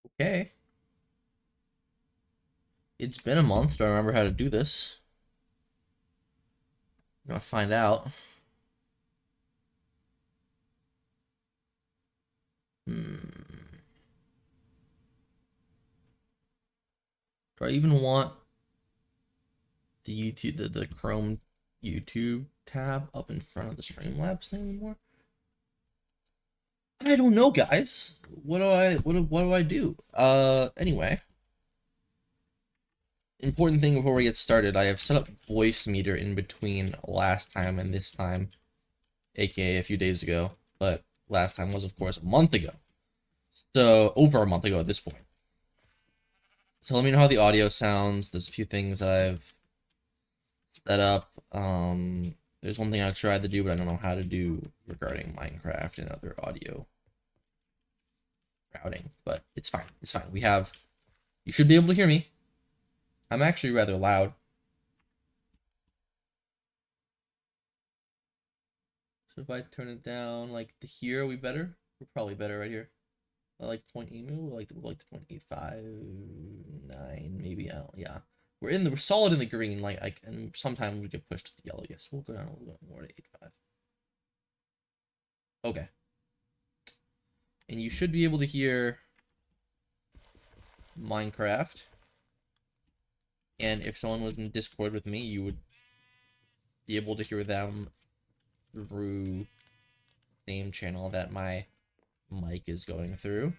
Okay. It's been a month. Do I remember how to do this? I'm gonna find out. Hmm. Do I even want the Chrome YouTube tab up in front of the Streamlabs thing anymore? I don't know, guys. What do I do? Anyway, important thing before we get started, I have set up voice meter in between last time and this time, aka a few days ago, but last time was of course a month ago. So over a month ago at this point. So let me know how the audio sounds. There's a few things that I've set up. There's one thing I tried to do, but I don't know how to do regarding Minecraft and other audio routing. But it's fine. It's fine. You should be able to hear me. I'm actually rather loud. So if I turn it down like to here, are we better? We're probably better right here. I like point emu. We like the 0.859 maybe. I don't, yeah. We're solid in the green, and sometimes we get pushed to the yellow. Yes, we'll go down a little bit more to 8.5. Okay. And you should be able to hear Minecraft. And if someone was in Discord with me, you would be able to hear them through the same channel that my mic is going through.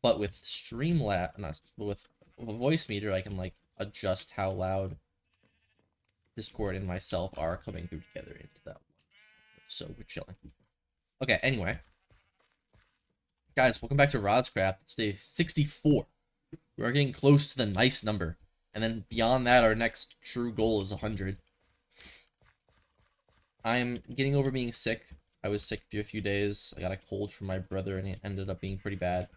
But with Streamlabs, not with a voice meter, I can like adjust how loud Discord and myself are coming through together into that one. So we're chilling. Okay, anyway. Guys, welcome back to Radz Craft. It's day 64. We're getting close to the nice number. And then beyond that, our next true goal is 100. I'm getting over being sick. I was sick for a few days. I got a cold from my brother, and it ended up being pretty bad.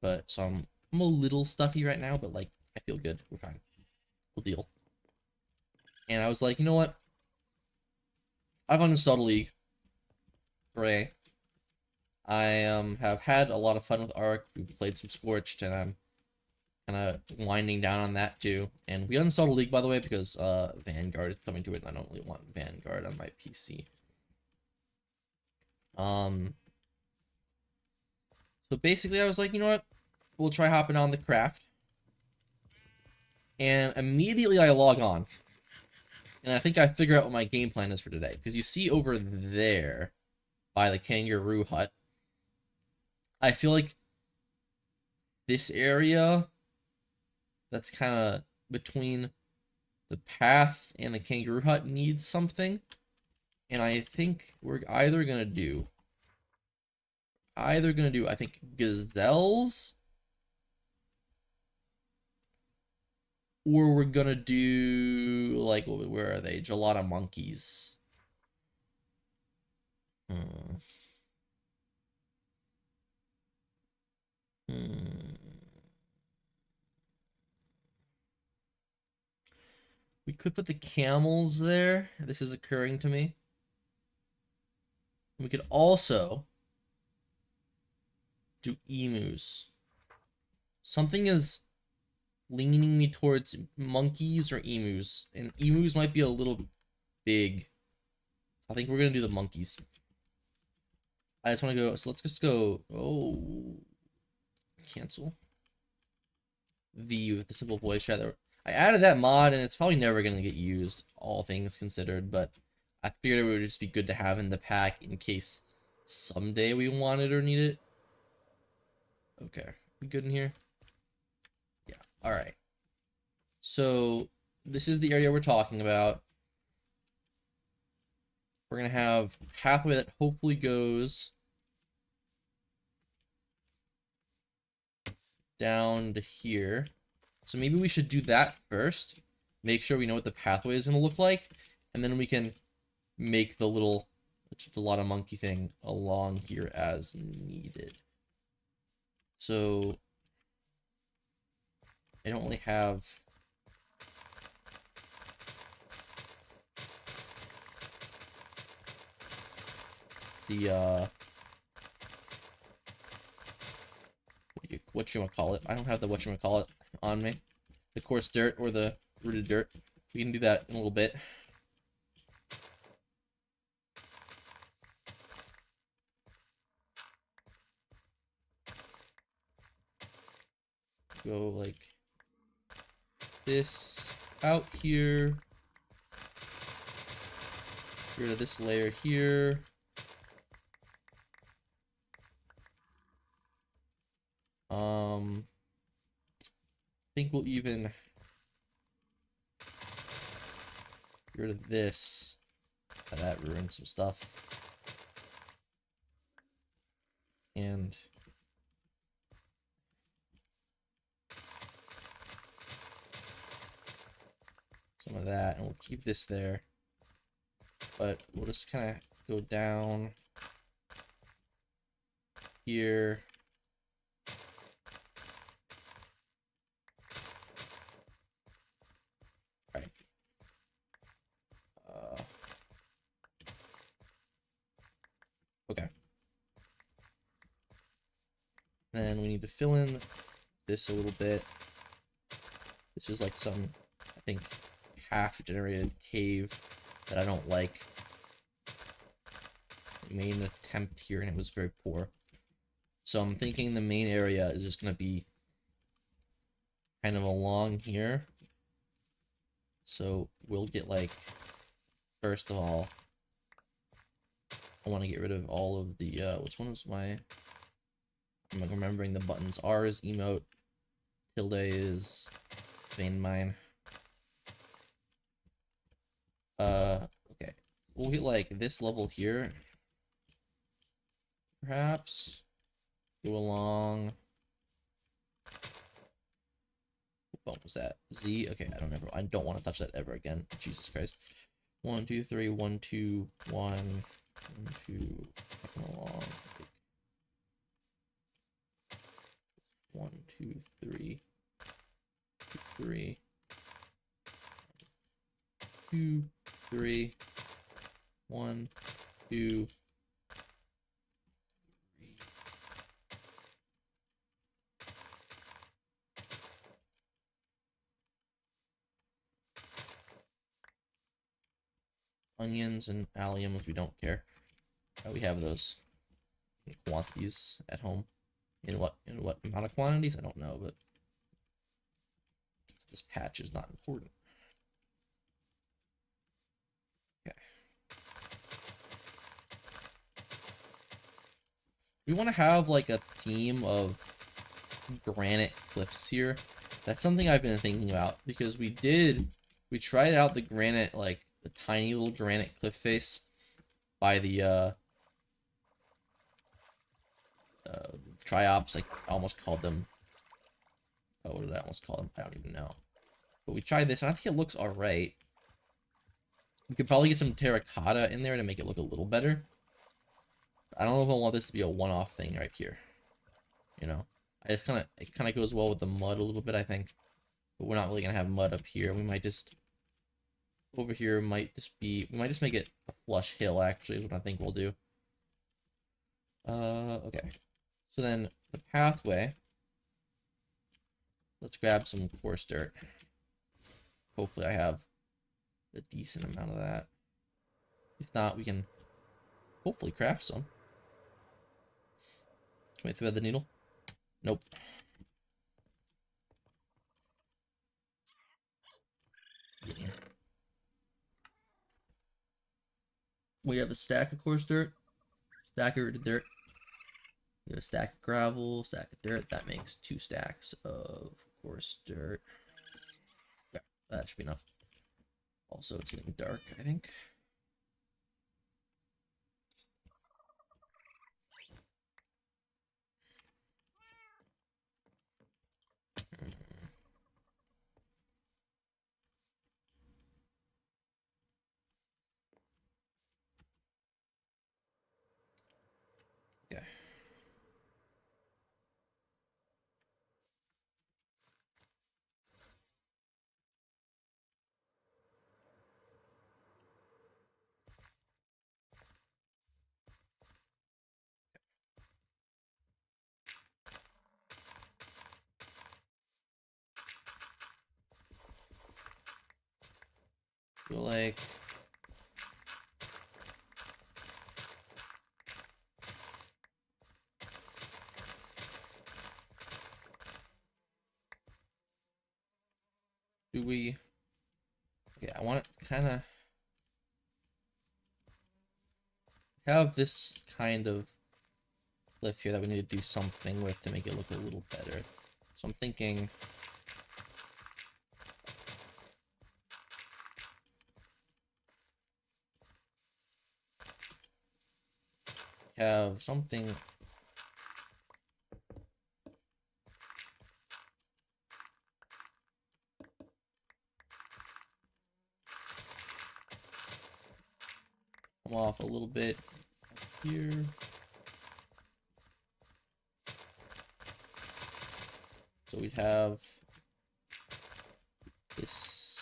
But, so I'm a little stuffy right now, but, like, I feel good. We're fine. We'll deal. And I was like, you know what? I've uninstalled a League. Hooray. I have had a lot of fun with Ark. We played some Scorched, and I'm kind of winding down on that too. And we uninstalled a League, by the way, because Vanguard is coming to it, and I don't really want Vanguard on my PC. So basically, I was like, you know what? We'll try hopping on the craft. And immediately I log on. And I think I figure out what my game plan is for today. Because you see over there, by the kangaroo hut, I feel like this area that's kind of between the path and the kangaroo hut needs something. And I think we're either going to do, I think, gazelles, or we're going to do, like, where are they? Gelato monkeys. Hmm. We could put the camels there. This is occurring to me. We could also do emus. Something is leaning me towards monkeys or emus. And emus might be a little big. I think we're going to do the monkeys. I just want to go. So let's just go. Oh. Cancel. V with the simple voice chat. I added that mod, and it's probably never going to get used, all things considered. But I figured it would just be good to have in the pack in case someday we want it or need it. Okay. We good in here? Yeah. All right. So this is the area we're talking about. We're going to have a pathway that hopefully goes down to here. So maybe we should do that first. Make sure we know what the pathway is going to look like. And then we can make the little gelato monkey thing along here as needed. So I don't really have the whatchamacallit. I don't have the whatchamacallit on me. The coarse dirt or the rooted dirt. We can do that in a little bit. Go like this out here. Get rid of this layer here. I think we'll even get rid of this. That ruined some stuff. And some of that, and we'll keep this there. But we'll just kind of go down here. Right. Okay. Then we need to fill in this a little bit. This is like some, I think, half-generated cave that I don't like. We made an attempt here and it was very poor. So I'm thinking the main area is just going to be kind of along here. So we'll get like, first of all, I want to get rid of all of the, which one was my, I'm like remembering the buttons. R is emote, tilde is vein mine. Okay. We'll get like this level here. Perhaps. Go along. What was that? Z? Okay, I don't want to touch that ever again. Jesus Christ. 1, 2, 3, 1, 2, 1, 1, 2, come along. 1, 2, 3, 3, 2, 3, 1, 2, 3. Onions and alliums, we don't care. We have those in quantities at home. In what amount of quantities? I don't know, but this patch is not important. Okay. We want to have like a theme of granite cliffs here. That's something I've been thinking about because we tried out the granite, like the tiny little granite cliff face by the triops. Like I almost called them, what did I almost call them? I don't even know. But we tried this and I think it looks alright. We could probably get some terracotta in there to make it look a little better. I don't know if I want this to be a one-off thing right here. You know, it kind of goes well with the mud a little bit, I think. But we're not really gonna have mud up here. We might just over here we might just make it a flush hill. Actually, is what I think we'll do. Okay. So then the pathway. Let's grab some coarse dirt. Hopefully, I have a decent amount of that. If not, we can hopefully craft some. Can we thread the needle? Nope. Get here. We have a stack of coarse dirt, stack of rooted dirt. We have a stack of gravel, stack of dirt. That makes 2 stacks of coarse dirt. Yeah, that should be enough. Also, it's getting dark, I think. Yeah. feel like do we? Okay, I want to kind of have this kind of cliff here that we need to do something with to make it look a little better. So I'm thinking have something come off a little bit here. So we'd have this.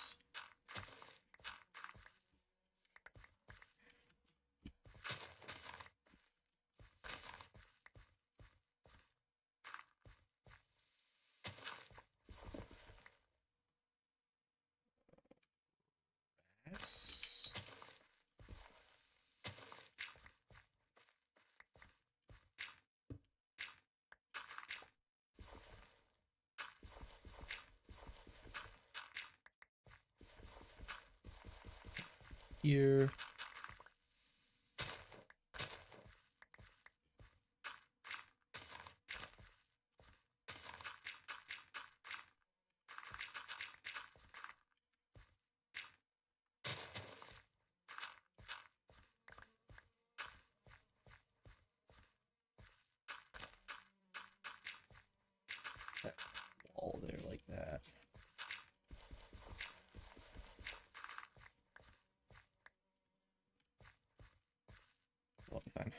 That's here. That wall there like that. Well, fine.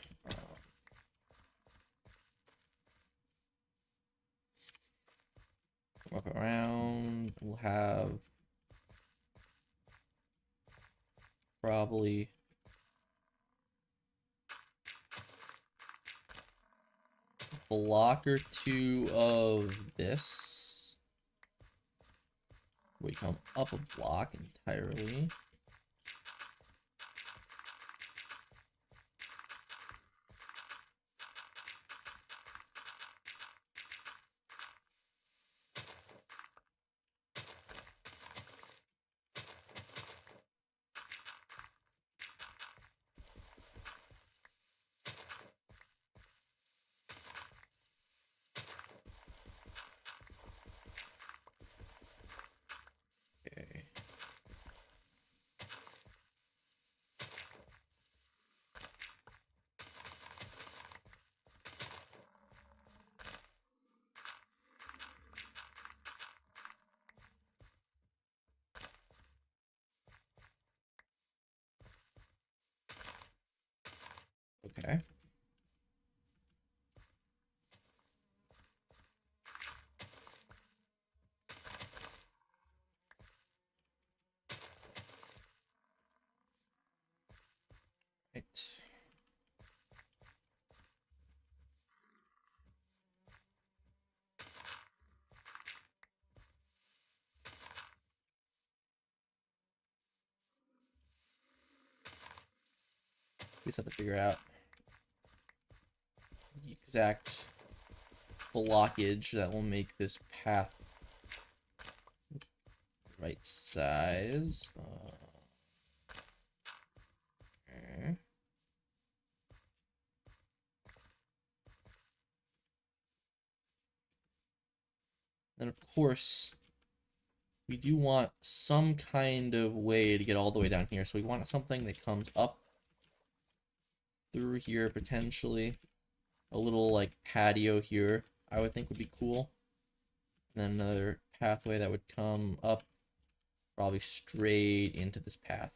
Come up around. We'll have probably a block or two of this. We come up a block entirely. Okay. Okay. Right. We just have to figure out the exact blockage that will make this path right size. Okay. And of course, we do want some kind of way to get all the way down here. So we want something that comes up through here potentially. A little like patio here, I would think would be cool. And then another pathway that would come up probably straight into this path.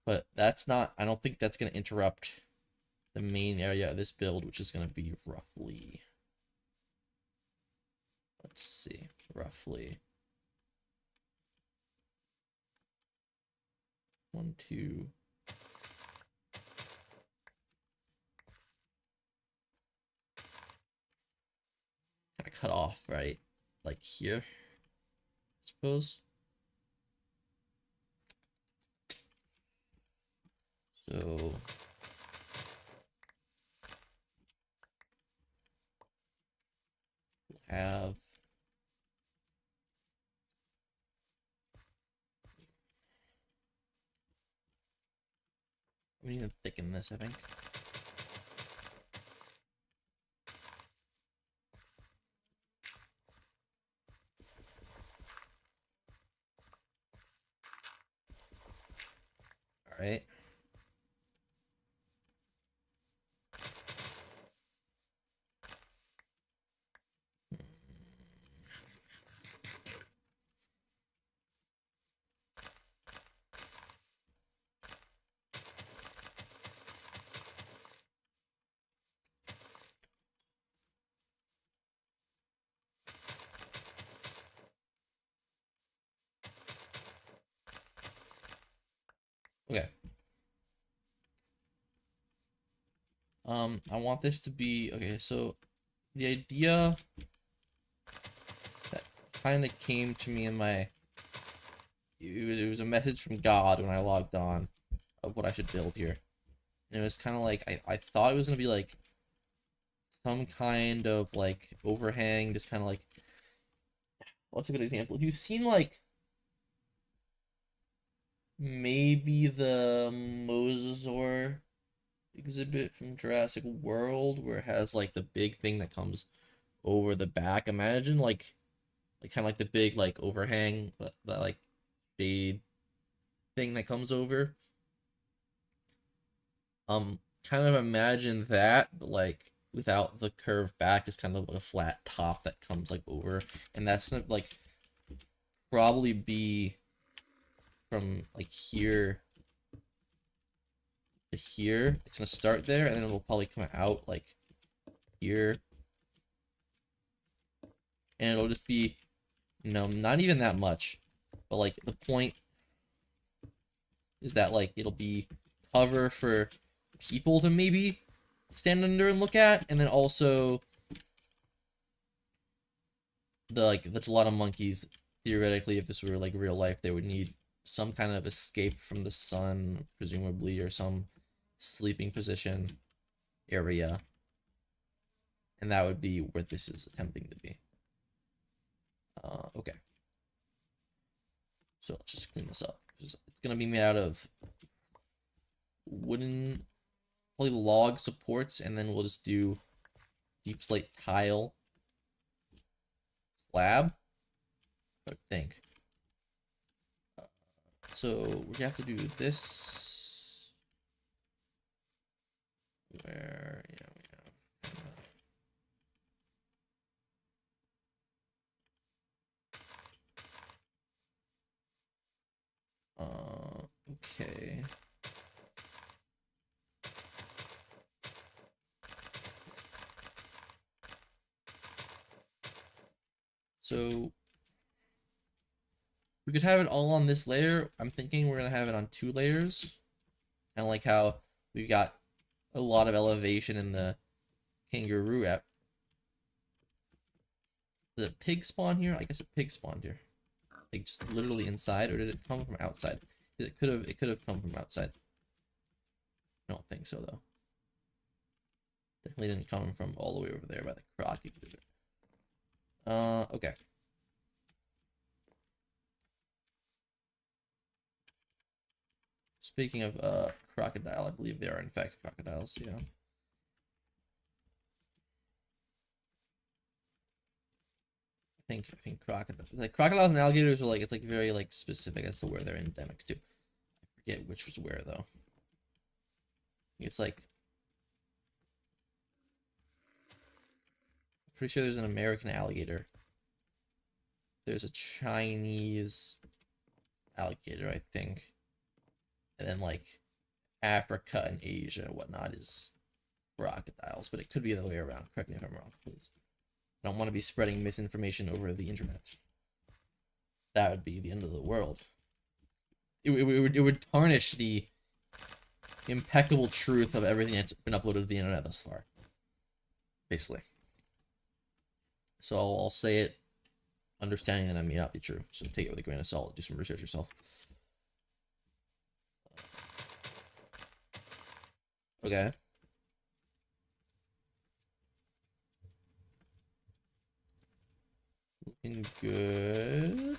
But that's not, I don't think that's going to interrupt the main area of this build, which is going to be roughly, let's see, roughly 1, 2, kind of cut off, right? Like here, I suppose. So have we need to thicken this, I think. All right. Okay. I want this to be okay. So the idea that kind of came to me in my it was a message from God when I logged on of what I should build here. And it was kind of like I thought it was gonna be like some kind of like overhang, just kind of like what's a good example? If you've seen like maybe the Mosasaur exhibit from Jurassic World where it has like the big thing that comes over the back. Imagine like kind of like the big like overhang that like shade thing that comes over. Kind of imagine that, but like without the curved back, is kind of like a flat top that comes like over, and that's gonna like probably be from like here to here. It's gonna start there, and then it'll probably come out like here, and it'll just be not even that much, but like the point is that like it'll be cover for people to maybe stand under and look at, and then also there's a lot of monkeys. Theoretically, if this were like real life, they would need some kind of escape from the sun, presumably, or some sleeping position area, and that would be where this is attempting to be. Okay, so let's just clean this up. It's gonna be made out of wooden, probably log supports, and then we'll just do deep slate tile slab, I think. So we have to do this. Where we have. Okay. So we could have it all on this layer. I'm thinking we're gonna have it on 2 layers. Kind of like how we've got a lot of elevation in the kangaroo app. The pig spawn here? I guess a pig spawned here. Like just literally inside, or did it come from outside? It could have come from outside. I don't think so though. Definitely didn't come from all the way over there by the croc exhibit. Okay. Speaking of crocodile, I believe they are in fact crocodiles, yeah. I think crocodiles and alligators are like it's like very like specific as to where they're endemic to. I forget which was where though. It's like I'm pretty sure there's an American alligator. There's a Chinese alligator, I think. And then like Africa and Asia and whatnot is crocodiles, but it could be the other way around. Correct me if I'm wrong, please. I don't want to be spreading misinformation over the internet. That would be the end of the world. It would tarnish the impeccable truth of everything that's been uploaded to the internet thus far. Basically. So I'll say it understanding that it may not be true. So take it with a grain of salt. Do some research yourself. Okay. Looking good.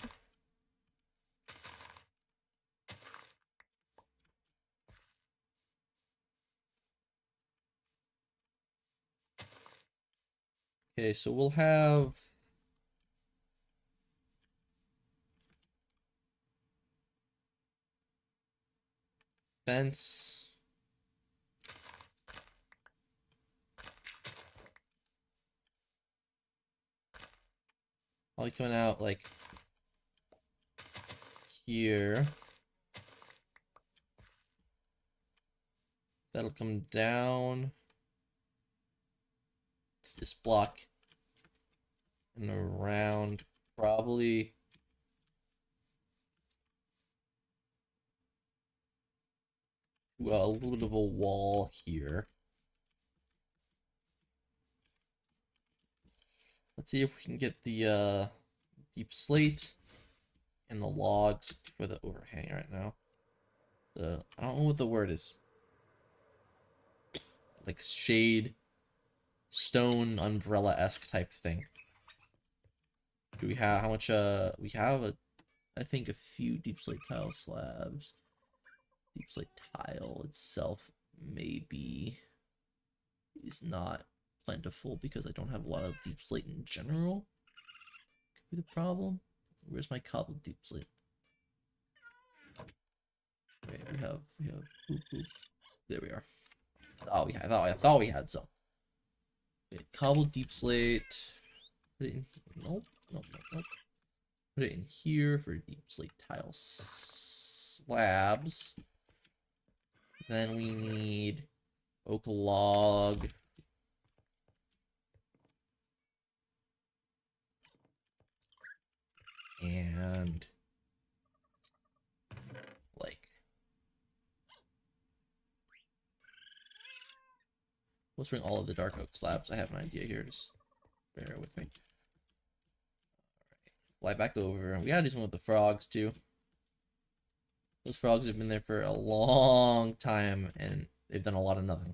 Okay, so we'll have fence. Probably coming out like here. That'll come down to this block and around probably. Well, a little bit of a wall here. Let's see if we can get the deep slate and the logs for the overhang right now. I don't know what the word is. Like shade, stone, umbrella-esque type thing. Do we have how much? We have I think a few deep slate tile slabs. Deep slate tile itself maybe is not plentiful because I don't have a lot of deep slate in general. Could be the problem. Where's my cobbled deep slate? Wait, we have boop, boop. There we are. Oh, I thought we had some. Okay, cobbled deep slate. Put it in. Nope, nope, nope, nope. Put it in here for deep slate tile slabs. Then we need oak log. And like let's bring all of the dark oak slabs. I have an idea here. Just bear with me. Fly back over. We gotta do something with the frogs too. Those frogs have been there for a long time and they've done a lot of nothing.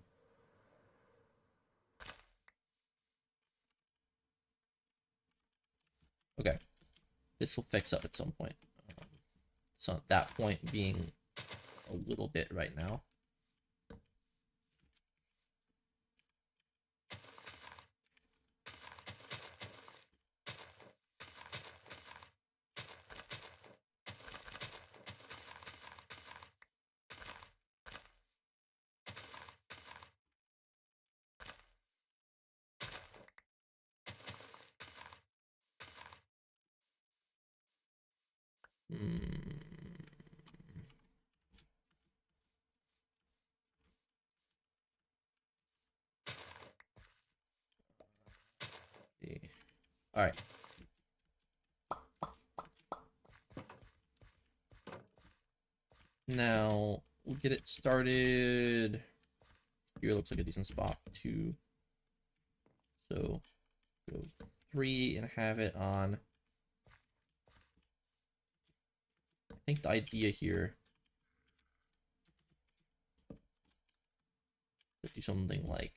Okay. This will fix up at some point. So at that point being a little bit right now. All right. Now we'll get it started. Here looks like a decent spot too. So go 3 and have it on. I think the idea here could do something like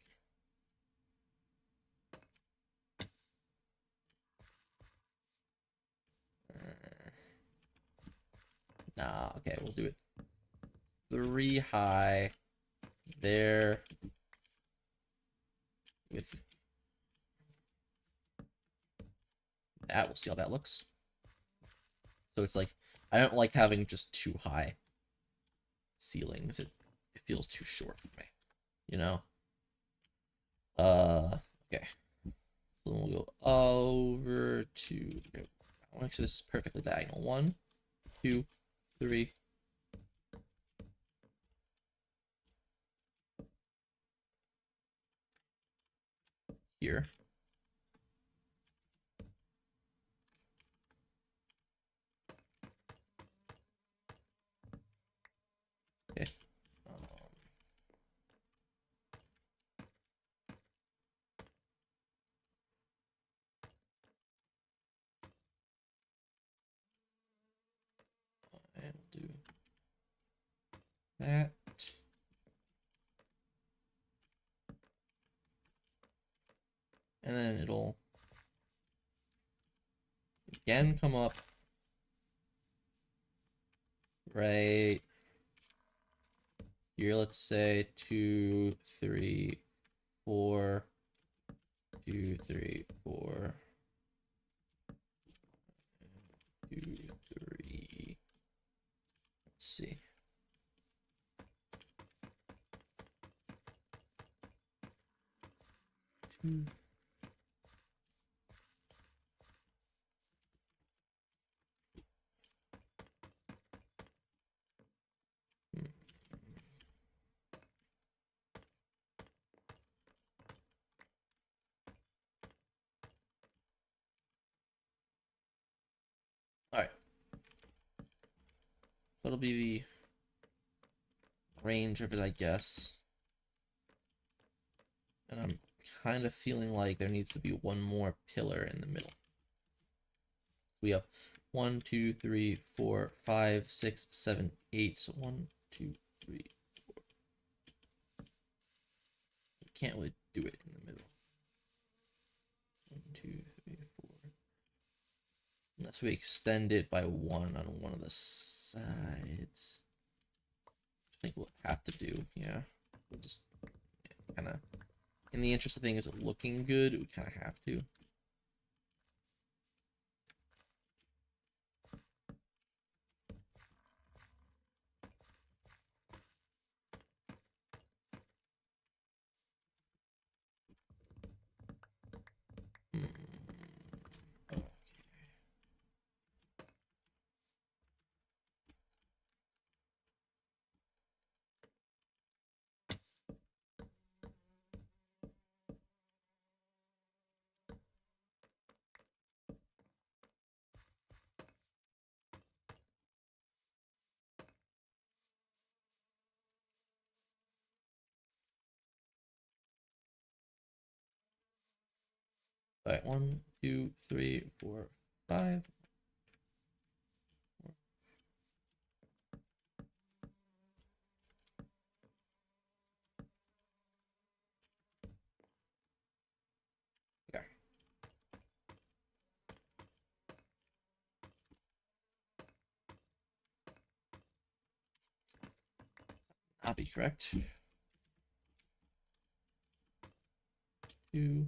nah, okay, we'll do it 3 high there with that. We'll see how that looks. So it's like I don't like having just too high ceilings. It feels too short for me, you know. Okay. So then we'll go over to. Actually, this is perfectly diagonal. 1, 2, 3. Here. Okay. And we'll do that. And then it'll again come up right here. Let's say 2, 3, 4, 2, 3, 4, 2, 3. Let's see. Two. All right. That'll be the range of it, I guess. And I'm kind of feeling like there needs to be one more pillar in the middle. We have 1, 2, 3, 4, 5, 6, 7, 8. So 1, 2, 3, 4. You can't really do it in the middle. 1, 2, 3, 4. Unless we extend it by 1 on one of the sides. I think we'll have to do, yeah. We'll just kind of, in the interest of things looking good, we kind of have to. Okay. All right, 1, 2, 3, 4, 5. Okay. I'll be correct. 2.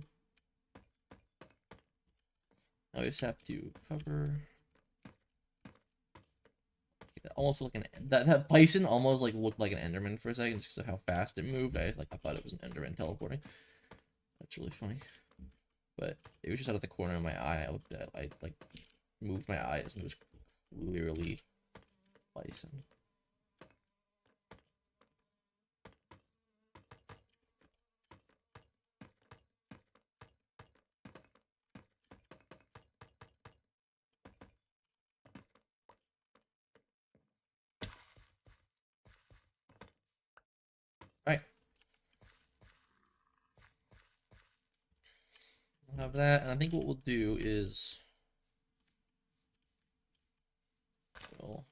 I always have to cover. That almost like that bison almost like looked like an Enderman for a second just because of how fast it moved. I thought it was an Enderman teleporting. That's really funny. But it was just out of the corner of my eye. I looked at it, I like moved my eyes and it was clearly bison. All right. We'll have that, and I think what we'll do is we'll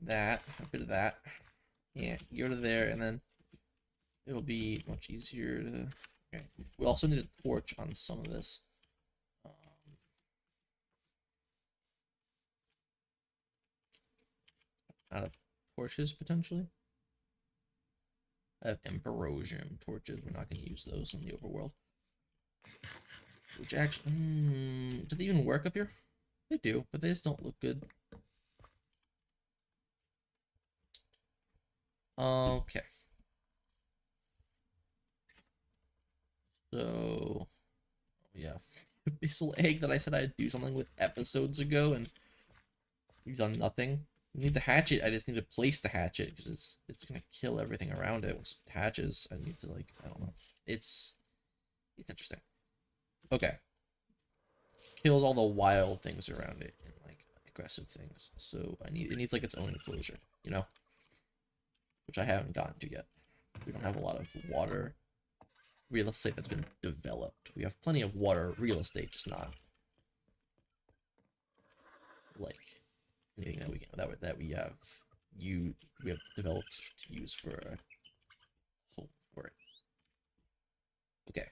that, a bit of that. Yeah, go to there, and then it'll be much easier to. Okay. We also need a torch on some of this. Out of torches potentially. I have Emperosium torches. We're not going to use those in the overworld. Which actually, do they even work up here? They do, but they just don't look good. Okay. So, yeah, Abyssal Egg that I said I'd do something with episodes ago, and we've done nothing. We need the hatchet. I just need to place the hatchet because it's gonna kill everything around it once it hatches. I need to like, I don't know. It's interesting. Okay. Kills all the wild things around it and like aggressive things. So it needs like its own enclosure, you know, which I haven't gotten to yet. We don't have a lot of water real estate that's been developed. We have plenty of water real estate, just not like anything that we have we have developed to use for a home for it. Okay.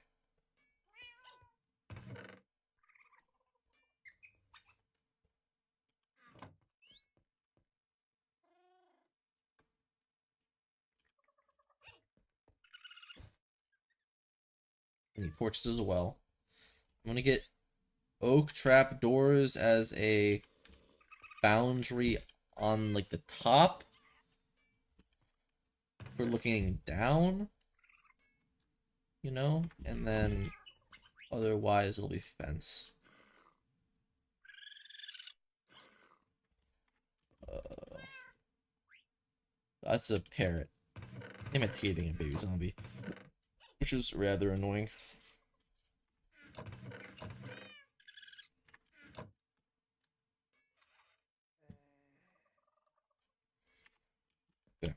I need torches as well. I'm gonna get oak trap doors as a boundary on like the top. We're looking down, you know, and then otherwise it'll be fence. That's a parrot imitating a baby zombie, which is rather annoying. Okay.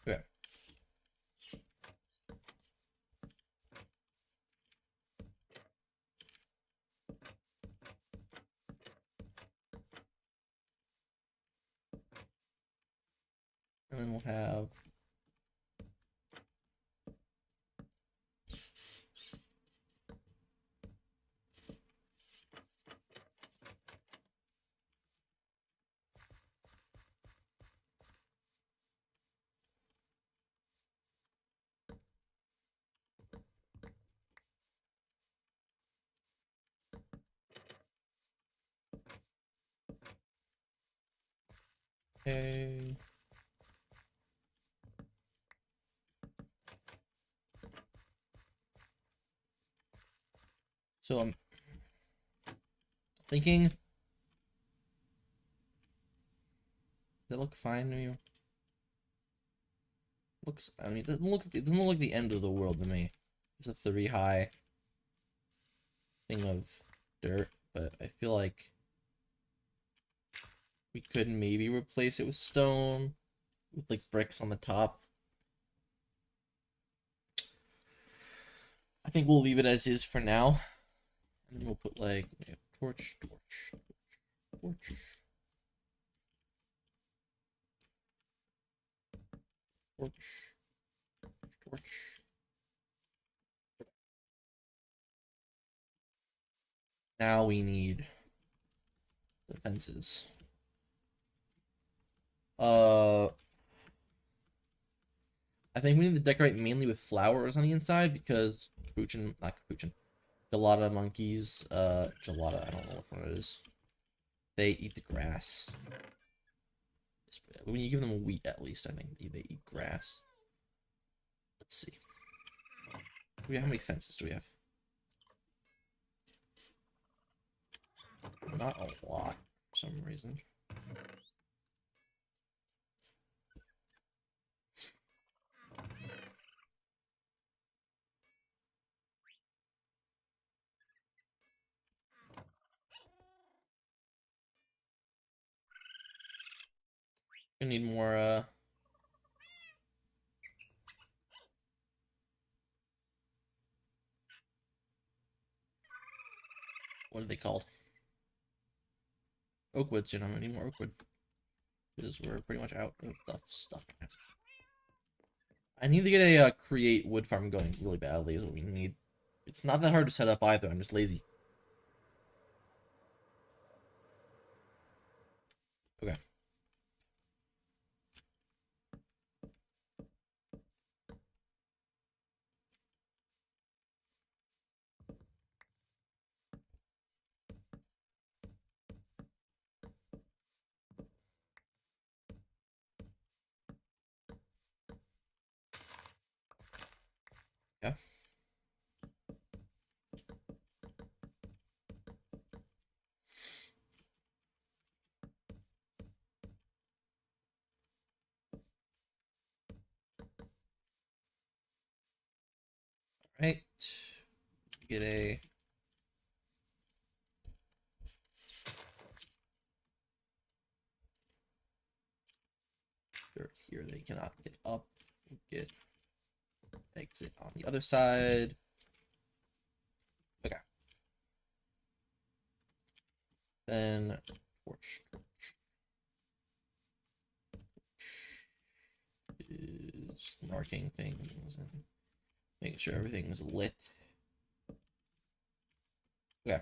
Okay. And then we'll have okay. So I'm thinking, does it look fine to you? Looks, I mean, it doesn't look like the end of the world to me. It's a 3 high thing of dirt, but I feel like we could maybe replace it with stone, with like bricks on the top. I think we'll leave it as is for now. And then we'll put like torch, torch, torch, torch, torch. Now we need the fences. I think we need to decorate mainly with flowers on the inside because capuchin, not capuchin, gelada monkeys, gelada, I don't know what one it is. They eat the grass. When you give them wheat, at least, I think they eat grass. Let's see. How many fences do we have? Not a lot, for some reason. We need more, what are they called? Oakwood soon. I'm gonna need more oakwood. Because we're pretty much out of the stuff now. I need to get a create wood farm going really badly is what we need. It's not that hard to set up either, I'm just lazy. Okay. Yeah. Right. Get a dirt here. They cannot get up. Get exit on the other side. Okay. Then torch. Is marking things and making sure everything's lit. Okay.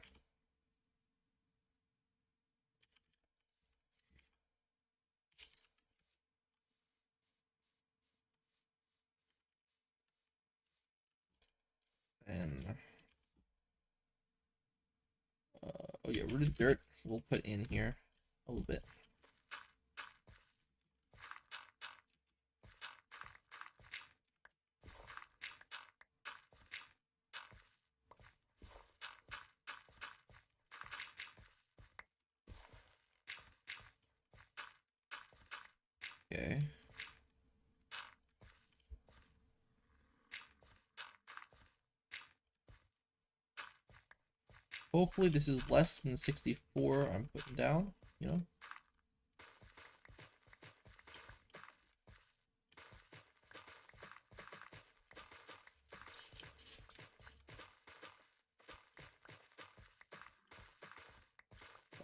And oh yeah, rooted dirt we'll put in here a little bit. Okay. Hopefully this is less than 64 I'm putting down, you know?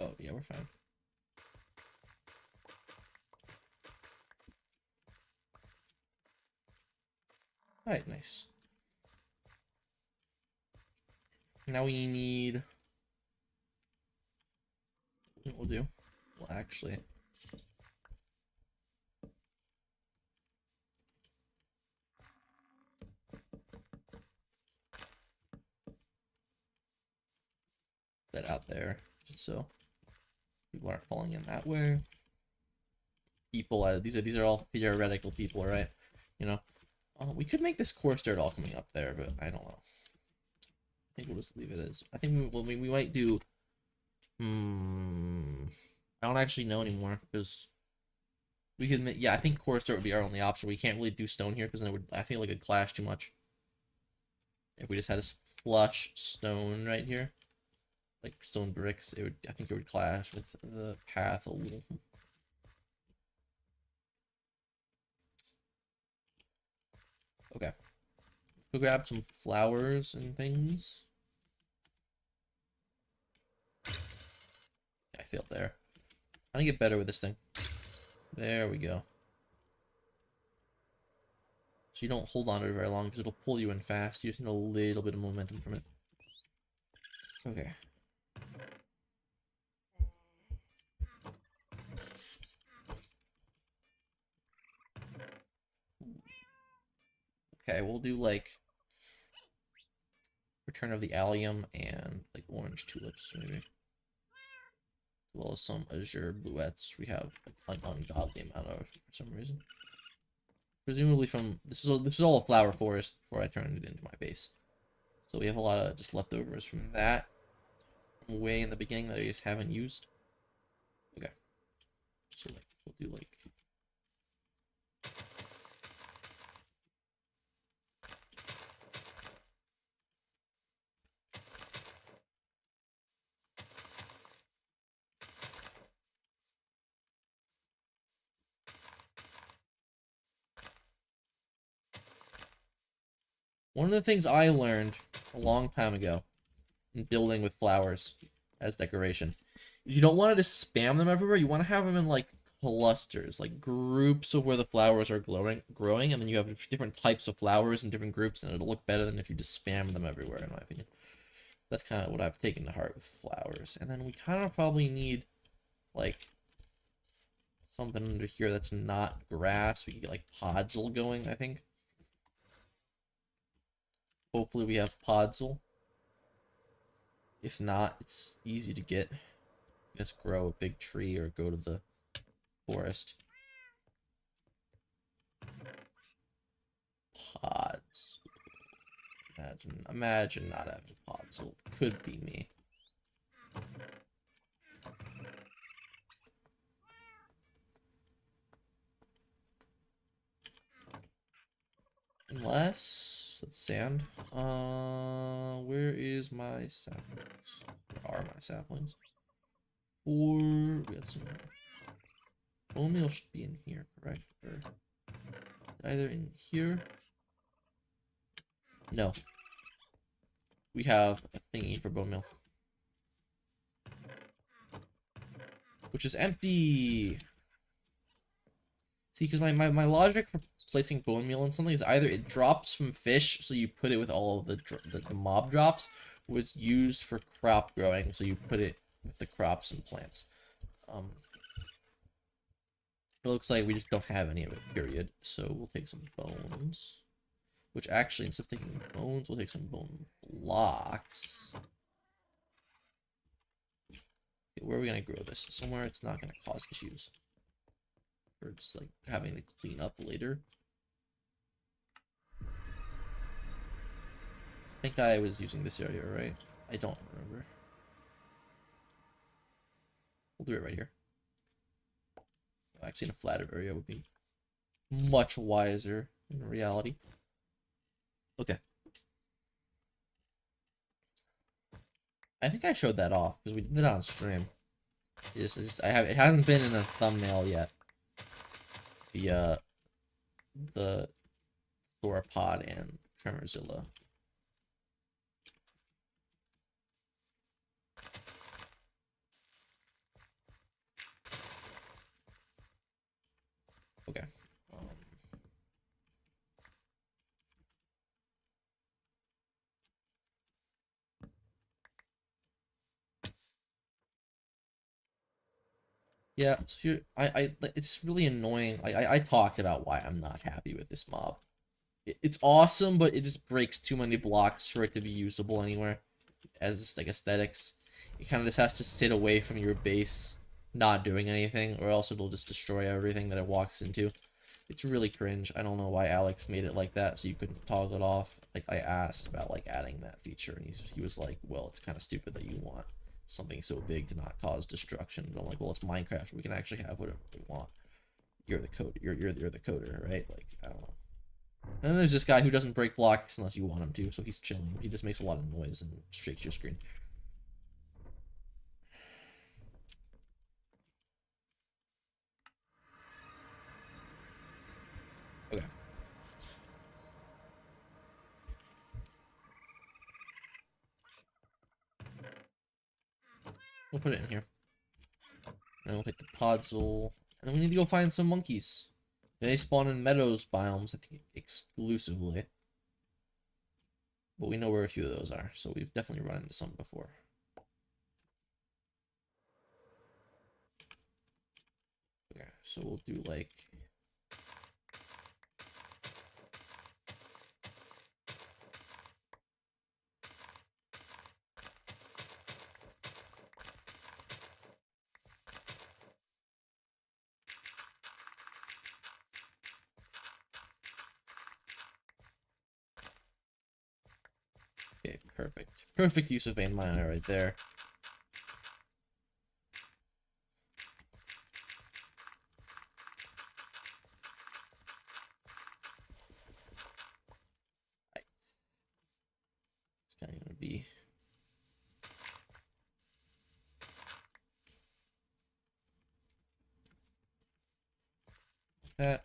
Oh, yeah, we're fine. Alright, nice. Now we need... What we'll do? Well, actually... that out there, so people aren't falling in that way. People, these are all theoretical people, right? You know, we could make this coarse dirt all coming up there, but I don't know. I think we'll just leave it as. I think we might do. I don't actually know anymore because we could. Yeah, I think coarse dirt would be our only option. We can't really do stone here because then it would. I feel like it'd clash too much. If we just had a flush stone right here, like stone bricks, it would. I think it would clash with the path a little. Okay. Go grab some flowers and things. I failed there. I'm gonna get better with this thing. There we go. So you don't hold on to it very long because it'll pull you in fast. You just need a little bit of momentum from it. Okay. Okay, we'll do like Return of the Allium and like orange tulips maybe. As well as some azure bluettes we have like an ungodly amount of for some reason. Presumably from this is all a flower forest before I turned it into my base. So we have a lot of just leftovers from that from way in the beginning that I just haven't used. Okay. So like we'll do like one of the things I learned a long time ago in building with flowers as decoration, you don't want to just spam them everywhere. You want to have them in like clusters, like groups of where the flowers are growing, and then you have different types of flowers in different groups, and it'll look better than if you just spam them everywhere, in my opinion. That's kind of what I've taken to heart with flowers. And then we kind of probably need like something under here that's not grass. We can get like podzol going, I think. Hopefully we have podzol. If not, it's easy to get. Just grow a big tree or go to the forest. Pods. Imagine not having podzol. Could be me. Unless that's sand. Where is my saplings? Where are my saplings? Or we got some bone meal should be in here, correct? Or either in here? No. We have a thingy for bone meal. Which is empty! See, because my logic for placing bone meal in something is either it drops from fish, so you put it with all of the mob drops, or it's used for crop growing, so you put it with the crops and plants. It looks like we just don't have any of it, period. So we'll take some bones. Which actually, instead of taking bones, we'll take some bone blocks. Okay, where are we going to grow this? Somewhere it's not going to cause issues. Or just like having to clean up later. I think I was using this area, right? I don't remember. We'll do it right here. Actually, in a flatter area would be much wiser in reality. Okay. I think I showed that off because we did it on stream. It hasn't been in a thumbnail yet. The Sauropod and Tremorzilla. Okay. Yeah, so here, it's really annoying. I talked about why I'm not happy with this mob. It's awesome, but it just breaks too many blocks for it to be usable anywhere. As like aesthetics, it kind of just has to sit away from your base, not doing anything, or else it'll just destroy everything that it walks into. It's really cringe. I don't know why Alex made it like that, so you couldn't toggle it off. Like I asked about like adding that feature, and he was like, "Well, it's kind of stupid that you want something so big to not cause destruction." But I'm like, "Well, it's Minecraft. We can actually have whatever we want. You're the code. You're the coder, right? Like I don't know." And then there's this guy who doesn't break blocks unless you want him to, so he's chilling. He just makes a lot of noise and shakes your screen. Okay. We'll put it in here. And we'll take the podzol. And then we need to go find some monkeys. They spawn in meadows biomes, I think, exclusively. But we know where a few of those are, so we've definitely run into some before. Okay, so we'll do like... Okay, perfect. Perfect use of vein miner right there. It's kind of gonna be... that.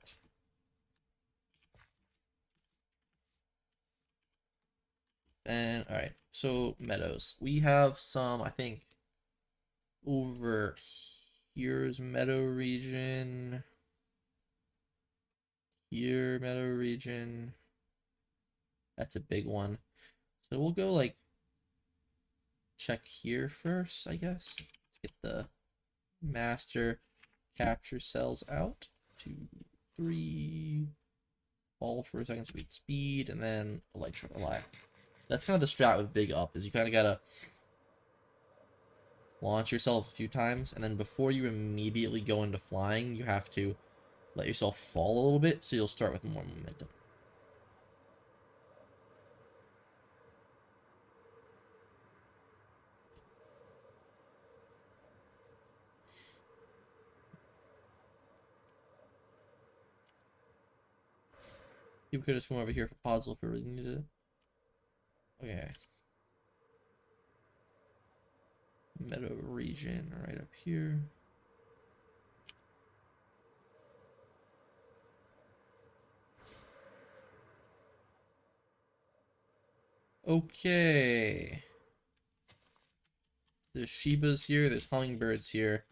And, alright, so meadows. We have some, I think, over here's meadow region. Here, meadow region. That's a big one. So we'll go, like, check here first, I guess. Let's get the master capture cells out. 2, 3. Fall for a second, speed, and then electro alive. That's kind of the strat with big up, is you kind of gotta launch yourself a few times, and then before you immediately go into flying, you have to let yourself fall a little bit, so you'll start with more momentum. You could just come over here for puzzle if we really needed it. Okay. Meadow region right up here. Okay. There's Shibas here, there's hummingbirds here.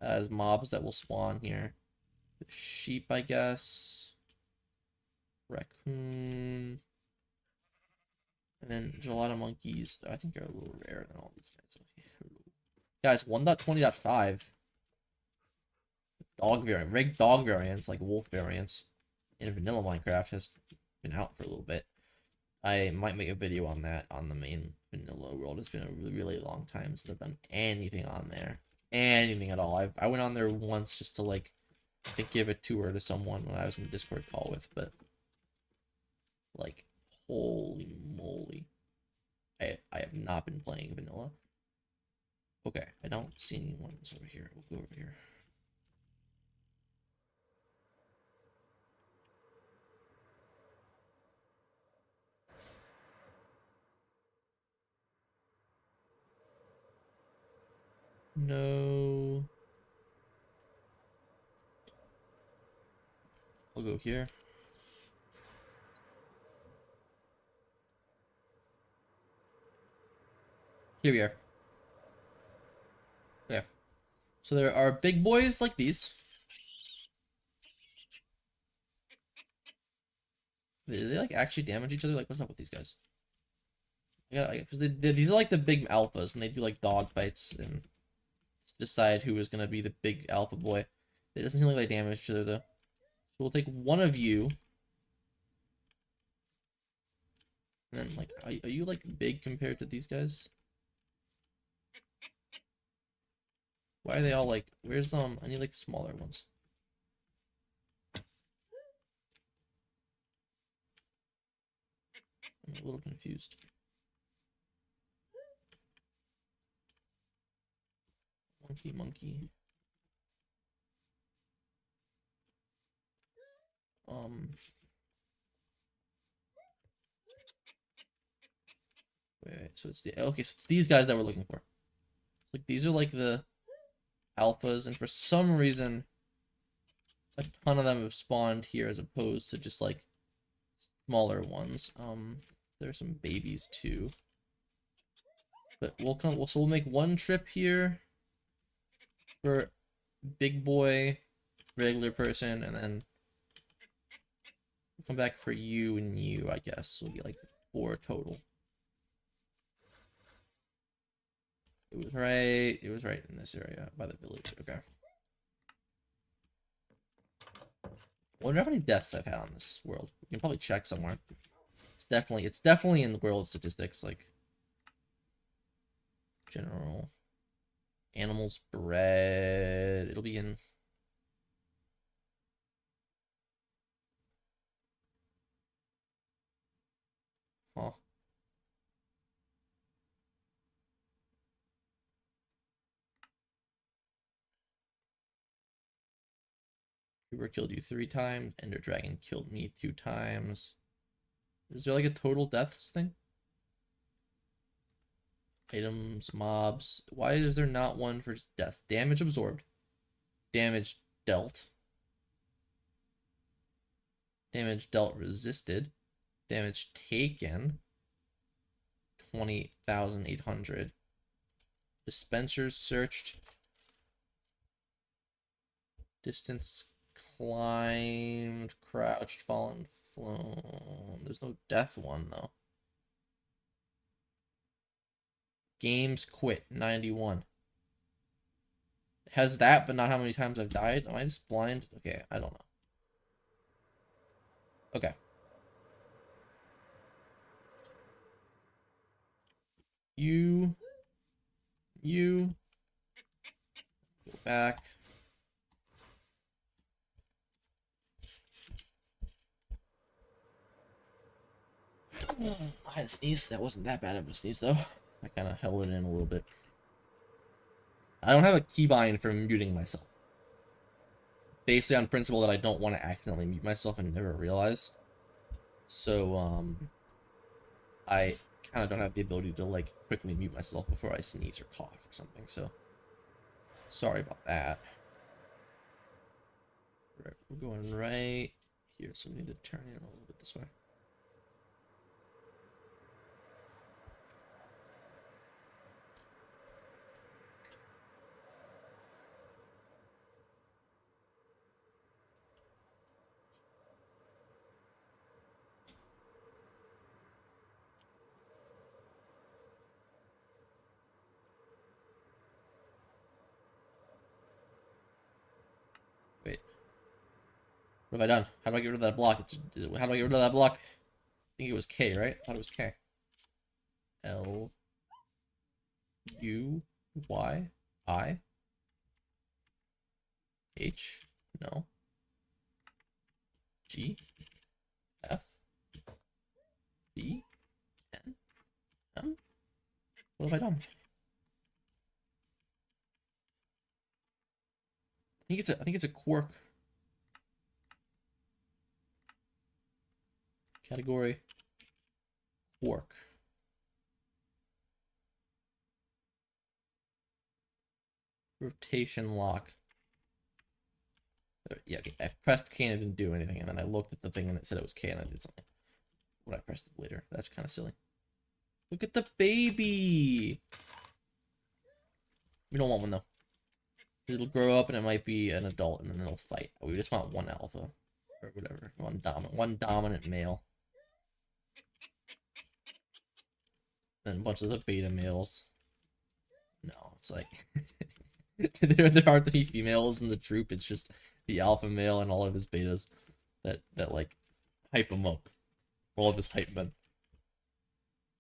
As mobs that will spawn here. There's sheep, I guess. Raccoon. And then there's a lot of monkeys. I think they're a little rarer than all these guys. Okay. Guys, 1.20.5. Dog variant. Rig dog variants, like wolf variants, in vanilla Minecraft has been out for a little bit. I might make a video on that on the main vanilla world. It's been a really, really long time since I've done anything on there. Anything at all. I went on there once just to like give a tour to someone when I was in the Discord call with, but like holy moly. I have not been playing vanilla. Okay, I don't see anyone over here. We'll go over here. No. I'll go here. Here we are. Okay. So there are big boys like these. Do they like actually damage each other? Like, what's up with these guys? Yeah, because these are like the big alphas, and they do like dog fights and decide who is gonna be the big alpha boy. It doesn't seem like they damage each other though. So we'll take one of you. And then like, are you like big compared to these guys? Why are they all like? Where's I need like smaller ones. I'm a little confused. Monkey. Wait, so it's the okay, so it's these guys that we're looking for. Like these are like the alphas, and for some reason, a ton of them have spawned here as opposed to just like smaller ones. There's some babies too. But we'll make one trip here for big boy, regular person, and then we'll come back for you and you, I guess. We'll get like 4 total. It was right in this area by the village. Okay. I wonder how many deaths I've had on this world. We can probably check somewhere. It's definitely in the world statistics, like general animals bred. It'll be in huh. Creeper killed you 3 times. Ender Dragon killed me 2 times. Is there like a total deaths thing? Items, mobs. Why is there not one for death? Damage absorbed. Damage dealt. Damage dealt resisted. Damage taken. 20,800. Dispensers searched. Distance climbed, crouched, fallen, flown. There's no death one though. Games quit, 91. It has that, but not how many times I've died. Am I just blind? Okay, I don't know. Okay. You. Go back. I had a sneeze. That wasn't that bad of a sneeze, though. I kind of held it in a little bit. I don't have a keybind for muting myself. Basically on principle that I don't want to accidentally mute myself and never realize. So, I kind of don't have the ability to, like, quickly mute myself before I sneeze or cough or something, so sorry about that. Right, we're going right here, so we need to turn in a little bit this way. What have I done? How do I get rid of that block? How do I get rid of that block? I think it was K, right? I thought it was K. L U Y I H. No. G F B N M. What have I done? I think it's a quirk. Category quirk. Rotation lock. Yeah, okay. I pressed K and it didn't do anything, and then I looked at the thing and it said it was K and I did something. When I pressed it later. That's kind of silly. Look at the baby! We don't want one though. It'll grow up and it might be an adult and then it'll fight. We just want one alpha. Or whatever. One dominant male. Then a bunch of the beta males. No, it's like there aren't any females in the troop, it's just the alpha male and all of his betas that like hype him up. All of his hype men.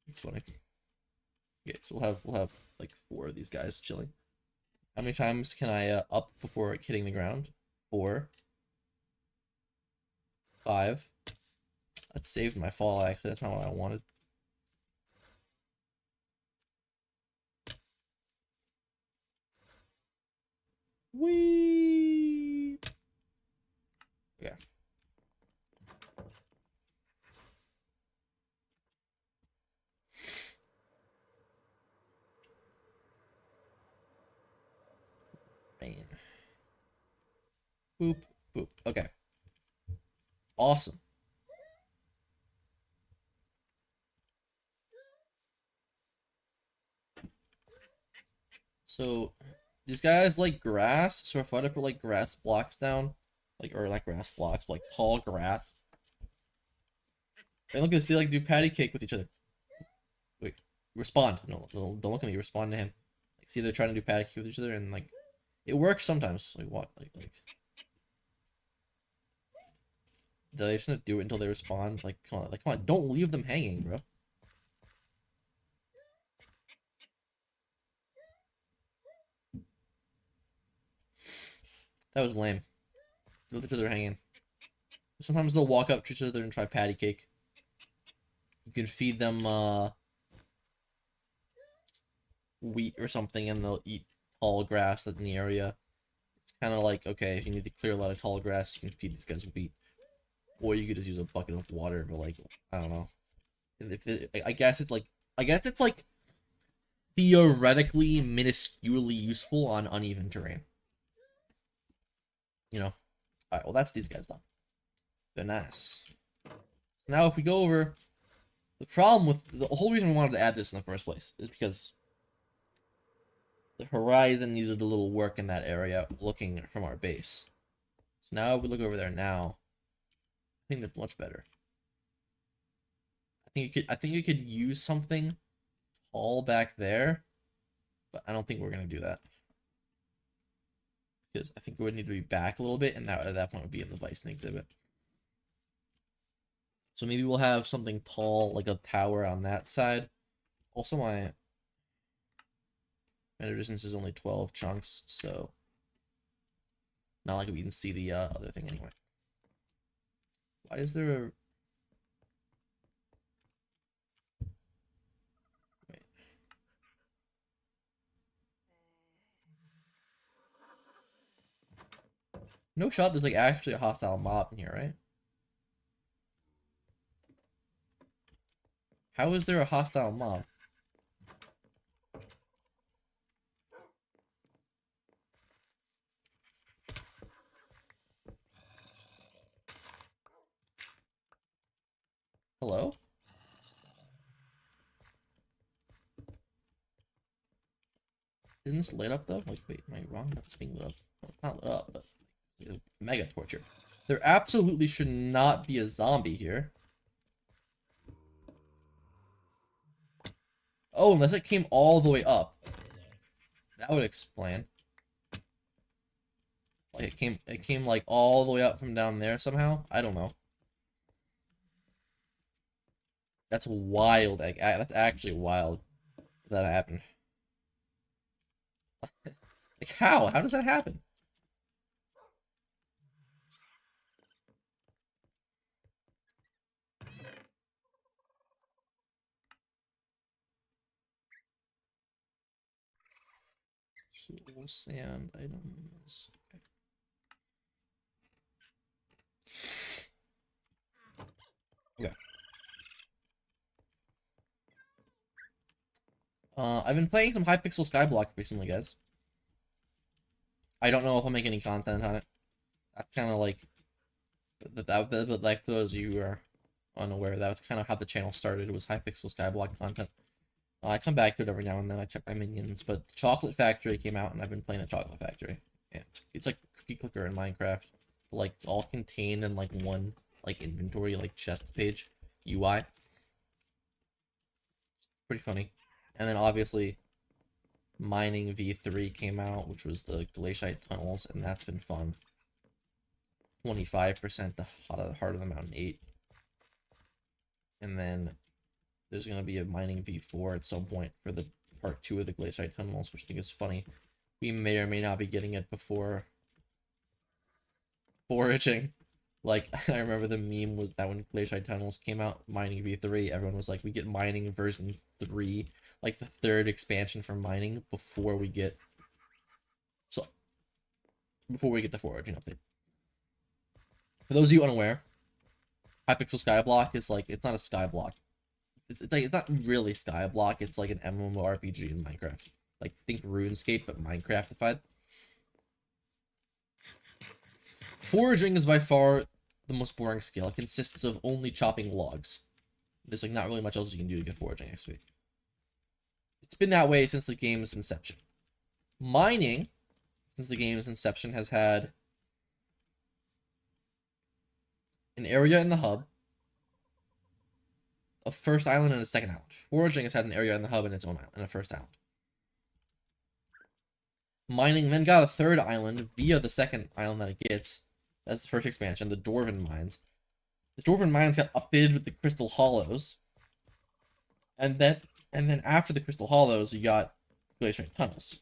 It's funny. Okay, so we'll have like 4 of these guys chilling. How many times can I up before hitting the ground? 4. 5. That saved my fall, actually. That's not what I wanted. Whee! Yeah. Man. Boop, boop. Okay. Awesome. So these guys like grass, so if I were to put like grass blocks down, like, or not grass blocks, but like tall grass. And look at this, they like do patty cake with each other. Wait, respond. No, don't look at me, respond to him. Like, see, they're trying to do patty cake with each other and like it works sometimes. Like what? Like they just not do it until they respond. Like come on, don't leave them hanging, bro. That was lame. Look at each other hanging. Sometimes they'll walk up to each other and try patty cake. You can feed them wheat or something and they'll eat tall grass in the area. It's kind of like, okay, if you need to clear a lot of tall grass, you can feed these guys wheat. Or you could just use a bucket of water, but like, I don't know. I guess it's like theoretically minusculely useful on uneven terrain. You know? Alright, well that's these guys done. They're nice. Now if we go over, the problem with, the whole reason we wanted to add this in the first place is because the horizon needed a little work in that area looking from our base. So now if we look over there now, I think that's much better. I think you could use something tall back there, but I don't think we're gonna do that. Because I think we would need to be back a little bit, and that at that point would be in the bison exhibit. So maybe we'll have something tall, like a tower on that side. Also, my measure distance is only 12 chunks, so not like we can see the other thing anyway. Why is there a... Wait. No shot, there's like actually a hostile mob in here, right? How is there a hostile mob? Hello? Isn't this lit up though? Like, wait, am I wrong? It's being lit up. Well, it's not lit up, but mega torture. There absolutely should not be a zombie here. Oh, unless it came all the way up. That would explain. Like it came like all the way up from down there somehow. I don't know. That's wild. That's actually wild that happened. Like how? How does that happen? Sand items. Okay. I've been playing some Hypixel Skyblock recently, guys. I don't know if I'll make any content on it. That's kind of like but like for those of you who are unaware, that's kind of how the channel started. It was Hypixel Skyblock content. I come back to it every now and then. I check my minions, but the Chocolate Factory came out, and I've been playing the Chocolate Factory. Yeah, it's like Cookie Clicker in Minecraft. Like it's all contained in like one like inventory like chest page UI. Pretty funny. And then obviously Mining V3 came out, which was the glaciate tunnels, and that's been fun. 25% the Heart of the Mountain 8. And then there's going to be a Mining V4 at some point for the part 2 of the glaciate tunnels, which I think is funny. We may or may not be getting it before foraging. Like, I remember the meme was that when glaciate tunnels came out, Mining V3, everyone was like, we get Mining version 3, like the 3rd expansion for mining before we get the foraging update. For those of you unaware, Hypixel Skyblock is like, it's not a skyblock. It's like, it's not really skyblock, it's like an MMORPG in Minecraft. Like, think RuneScape, but Minecraftified. Foraging is by far the most boring skill. It consists of only chopping logs. There's like not really much else you can do to get foraging XP. It's been that way since the game's inception. Mining, since the game's inception, has had an area in the hub, a first island, and a second island. Foraging has had an area in the hub and its own island, and a first island. Mining then got a third island via the second island that it gets. That's the first expansion, the Dwarven Mines. The Dwarven Mines got updated with the Crystal Hollows. And then after the Crystal Hollows, you got glaciate tunnels.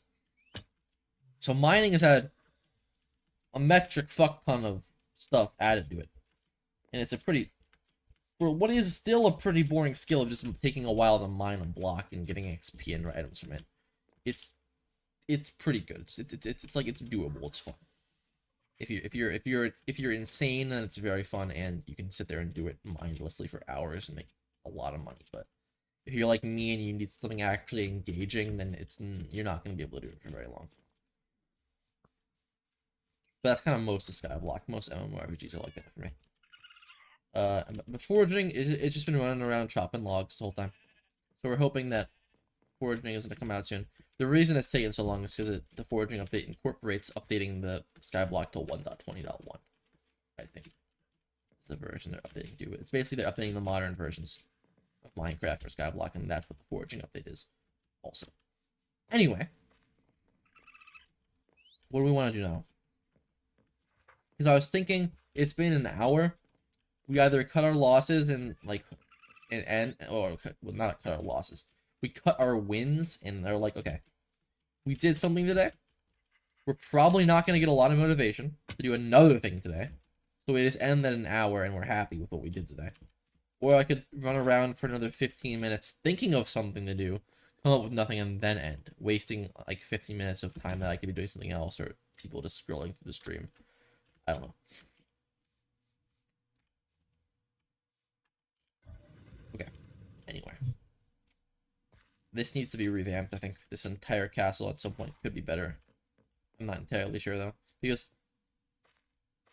So mining has had a metric fuck ton of stuff added to it. And it's a pretty, for what is still a pretty boring skill of just taking a while to mine a block and getting XP and items from it. It's pretty good. It's like it's doable. It's fun. If you're insane, then it's very fun, and you can sit there and do it mindlessly for hours and make a lot of money. But if you're like me and you need something actually engaging, then you're not going to be able to do it for very long. But that's kind of most of Skyblock. Most MMORPGs are like that for me. But foraging, it's just been running around chopping logs the whole time. So we're hoping that foraging is going to come out soon. The reason it's taking so long is because the foraging update incorporates updating the Skyblock to 1.20.1. I think it's the version they're updating to. It's basically they're updating the modern versions of Minecraft for Skyblock, and that's what the foraging update is also. Anyway, what do we want to do now? Because I was thinking, it's been an hour. We either cut our losses and like or well, not cut our losses. We cut our wins, and they're like, okay, we did something today. We're probably not going to get a lot of motivation to do another thing today. So we just end at an hour, and we're happy with what we did today. Or I could run around for another 15 minutes thinking of something to do, come up with nothing, and then end. Wasting like 15 minutes of time that I could be doing something else, or people just scrolling through the stream. I don't know. Okay. Anyway. This needs to be revamped, I think. This entire castle at some point could be better. I'm not entirely sure, though. Because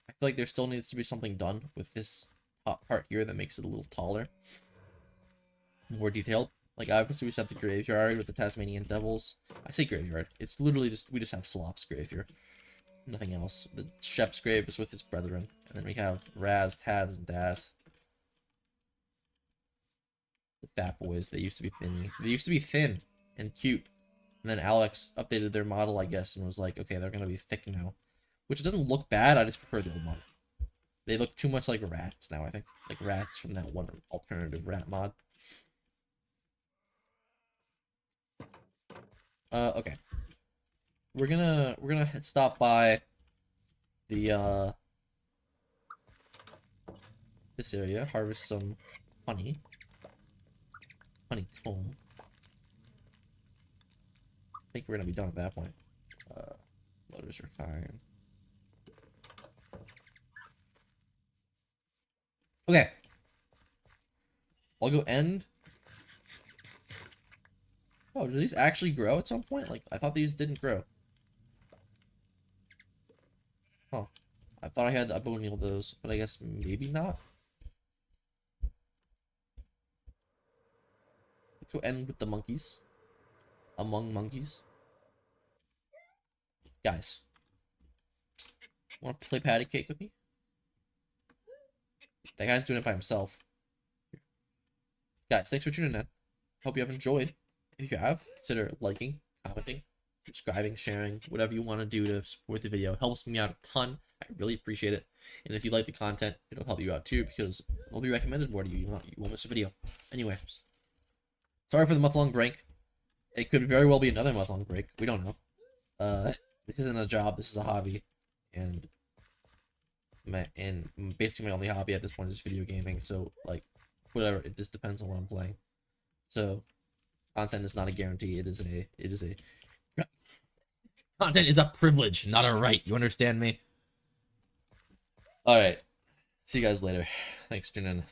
I feel like there still needs to be something done with this top part here that makes it a little taller. More detailed. Like, obviously, we just have the graveyard with the Tasmanian Devils. I say graveyard. It's literally just, we just have Slop's grave here. Nothing else. The Shep's grave is with his brethren. And then we have Radz, Taz, and Daz. The fat boys. They used to be thin. They used to be thin and cute. And then Alex updated their model, I guess, and was like, okay, they're going to be thick now. which doesn't look bad. I just prefer the old mod. They look too much like rats now, I think. Like rats from that one alternative rat mod. Okay. We're gonna stop by the this area, harvest some honey. Honeycomb. I think we're gonna be done at that point. Loaders are fine. Okay. I'll go end. Oh, do these actually grow at some point? Like, I thought these didn't grow. Huh. I thought I had a bone meal those, but I guess maybe not. Let's go end with the monkeys. Among monkeys. Guys. Want to play patty cake with me? That guy's doing it by himself. Guys, thanks for tuning in. Hope you have enjoyed. If you have, consider liking, commenting, subscribing, sharing, whatever you want to do to support the video. It helps me out a ton. I really appreciate it. And if you like the content, it'll help you out too, because it'll be recommended more to you. You won't miss a video. Anyway, sorry for the month-long break. It could very well be another month-long break. We don't know. This isn't a job. This is a hobby, and basically my only hobby at this point is video gaming. So like, whatever. It just depends on what I'm playing. So, content is not a guarantee. It is a content is a privilege, not a right. You understand me? All right. See you guys later. Thanks for tuning in.